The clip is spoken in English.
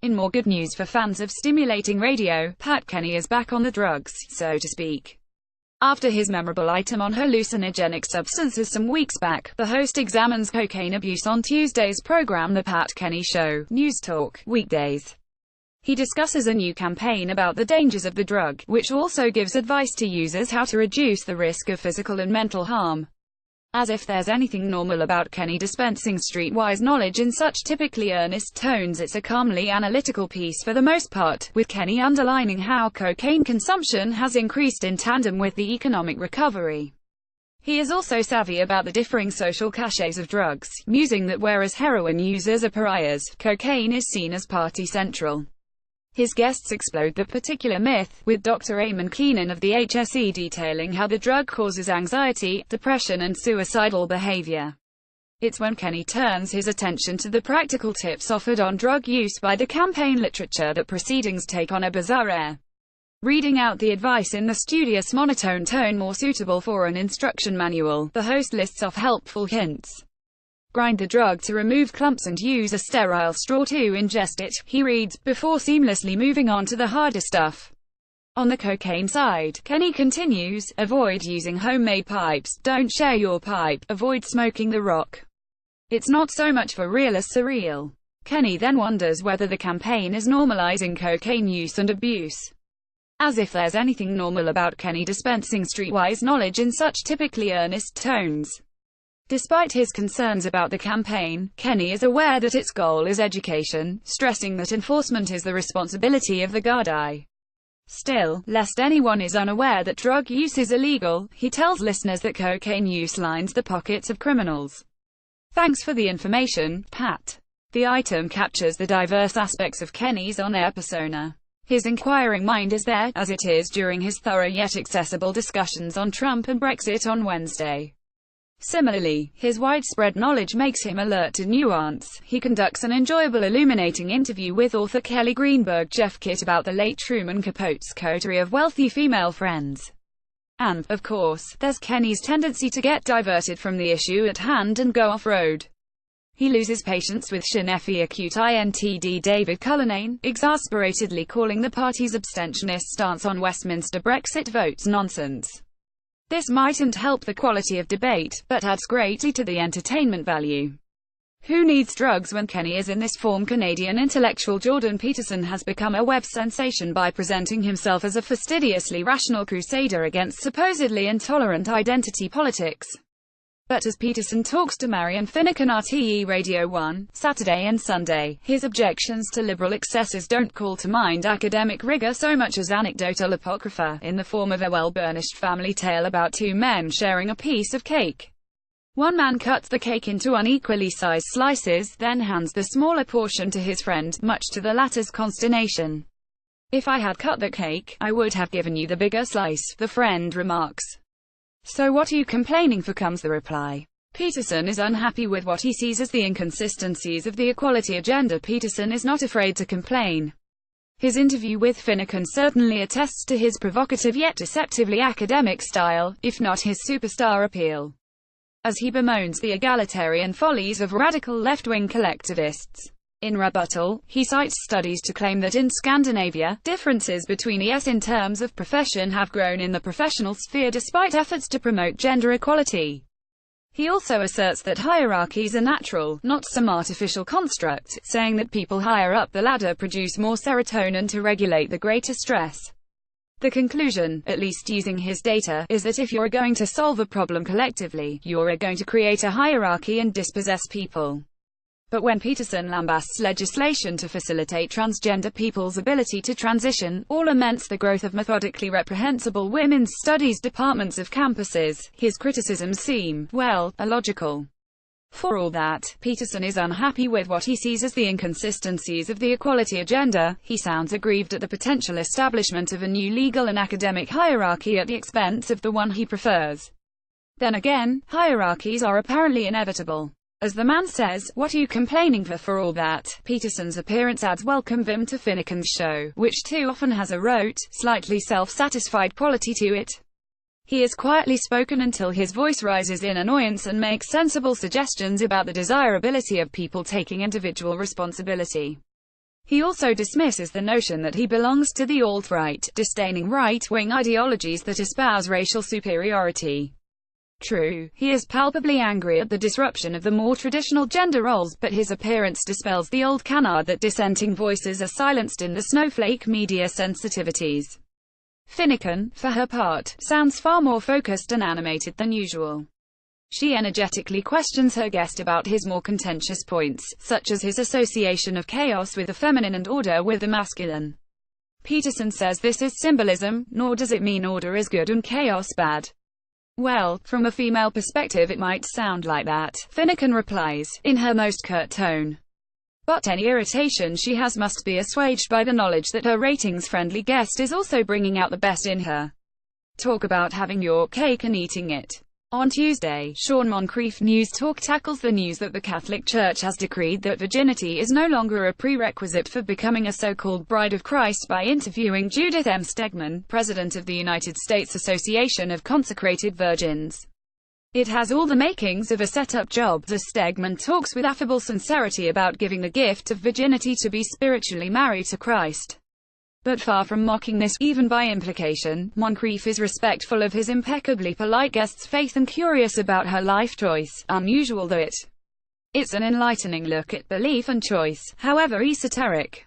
In more good news for fans of stimulating radio, Pat Kenny is back on the drugs, so to speak. After his memorable item on hallucinogenic substances some weeks back, the host examines cocaine abuse on Tuesday's program The Pat Kenny Show, News Talk, weekdays. He discusses a new campaign about the dangers of the drug, which also gives advice to users how to reduce the risk of physical and mental harm. As if there's anything normal about Kenny dispensing streetwise knowledge in such typically earnest tones, it's a calmly analytical piece for the most part, with Kenny underlining how cocaine consumption has increased in tandem with the economic recovery. He is also savvy about the differing social cachets of drugs, musing that whereas heroin users are pariahs, cocaine is seen as party central. His guests explode the particular myth, with Dr. Eamon Keenan of the HSE detailing how the drug causes anxiety, depression and suicidal behavior. It's when Kenny turns his attention to the practical tips offered on drug use by the campaign literature that proceedings take on a bizarre air. Reading out the advice in the studious monotone tone more suitable for an instruction manual, the host lists off helpful hints. Grind the drug to remove clumps and use a sterile straw to ingest it, he reads, before seamlessly moving on to the harder stuff. On the cocaine side, Kenny continues, avoid using homemade pipes, don't share your pipe, avoid smoking the rock. It's not so much for real as surreal. Kenny then wonders whether the campaign is normalizing cocaine use and abuse. As if there's anything normal about Kenny dispensing streetwise knowledge in such typically earnest tones. Despite his concerns about the campaign, Kenny is aware that its goal is education, stressing that enforcement is the responsibility of the Gardaí. Still, lest anyone is unaware that drug use is illegal, he tells listeners that cocaine use lines the pockets of criminals. Thanks for the information, Pat. The item captures the diverse aspects of Kenny's on-air persona. His inquiring mind is there, as it is during his thorough yet accessible discussions on Trump and Brexit on Wednesday. Similarly, his widespread knowledge makes him alert to nuance. He conducts an enjoyable illuminating interview with author Kelly Greenberg Jeff Kitt about the late Truman Capote's coterie of wealthy female friends. And, of course, there's Kenny's tendency to get diverted from the issue at hand and go off-road. He loses patience with Shinefi acute INTD David Cullinane, exasperatedly calling the party's abstentionist stance on Westminster Brexit votes nonsense. This mightn't help the quality of debate, but adds greatly to the entertainment value. Who needs drugs when Kenny is in this form? Canadian intellectual Jordan Peterson has become a web sensation by presenting himself as a fastidiously rational crusader against supposedly intolerant identity politics. But as Peterson talks to Marion Finnegan RTE Radio 1, Saturday and Sunday, his objections to liberal excesses don't call to mind academic rigor so much as anecdotal apocrypha, in the form of a well-burnished family tale about two men sharing a piece of cake. One man cuts the cake into unequally sized slices, then hands the smaller portion to his friend, much to the latter's consternation. "If I had cut the cake, I would have given you the bigger slice," the friend remarks. "So what are you complaining for?" comes the reply. Peterson is unhappy with what he sees as the inconsistencies of the equality agenda. Peterson is not afraid to complain. His interview with Finnegan certainly attests to his provocative yet deceptively academic style, if not his superstar appeal. As he bemoans the egalitarian follies of radical left-wing collectivists. In rebuttal, he cites studies to claim that in Scandinavia, differences between ES in terms of profession have grown in the professional sphere despite efforts to promote gender equality. He also asserts that hierarchies are natural, not some artificial construct, saying that people higher up the ladder produce more serotonin to regulate the greater stress. The conclusion, at least using his data, is that if you're going to solve a problem collectively, you're going to create a hierarchy and dispossess people. But when Peterson lambasts legislation to facilitate transgender people's ability to transition, or laments the growth of methodically reprehensible women's studies departments of campuses, his criticisms seem, well, illogical. For all that, Peterson is unhappy with what he sees as the inconsistencies of the equality agenda. He sounds aggrieved at the potential establishment of a new legal and academic hierarchy at the expense of the one he prefers. Then again, hierarchies are apparently inevitable. As the man says, "What are you complaining for all that?" Peterson's appearance adds welcome vim to Finnegan's show, which too often has a rote, slightly self-satisfied quality to it. He is quietly spoken until his voice rises in annoyance and makes sensible suggestions about the desirability of people taking individual responsibility. He also dismisses the notion that he belongs to the alt-right, disdaining right-wing ideologies that espouse racial superiority. True, he is palpably angry at the disruption of the more traditional gender roles, but his appearance dispels the old canard that dissenting voices are silenced in the snowflake media sensitivities. Finnegan, for her part, sounds far more focused and animated than usual. She energetically questions her guest about his more contentious points, such as his association of chaos with the feminine and order with the masculine. Peterson says this is symbolism, nor does it mean order is good and chaos bad. Well, from a female perspective it might sound like that, Finnegan replies, in her most curt tone. But any irritation she has must be assuaged by the knowledge that her ratings-friendly guest is also bringing out the best in her. Talk about having your cake and eating it. On Tuesday, Sean Moncrief News Talk tackles the news that the Catholic Church has decreed that virginity is no longer a prerequisite for becoming a so-called Bride of Christ by interviewing Judith M. Stegman, president of the United States Association of Consecrated Virgins. It has all the makings of a set-up job, as Stegman talks with affable sincerity about giving the gift of virginity to be spiritually married to Christ. But far from mocking this, even by implication, Moncrief is respectful of his impeccably polite guest's faith and curious about her life choice, unusual though it's an enlightening look at belief and choice, however esoteric.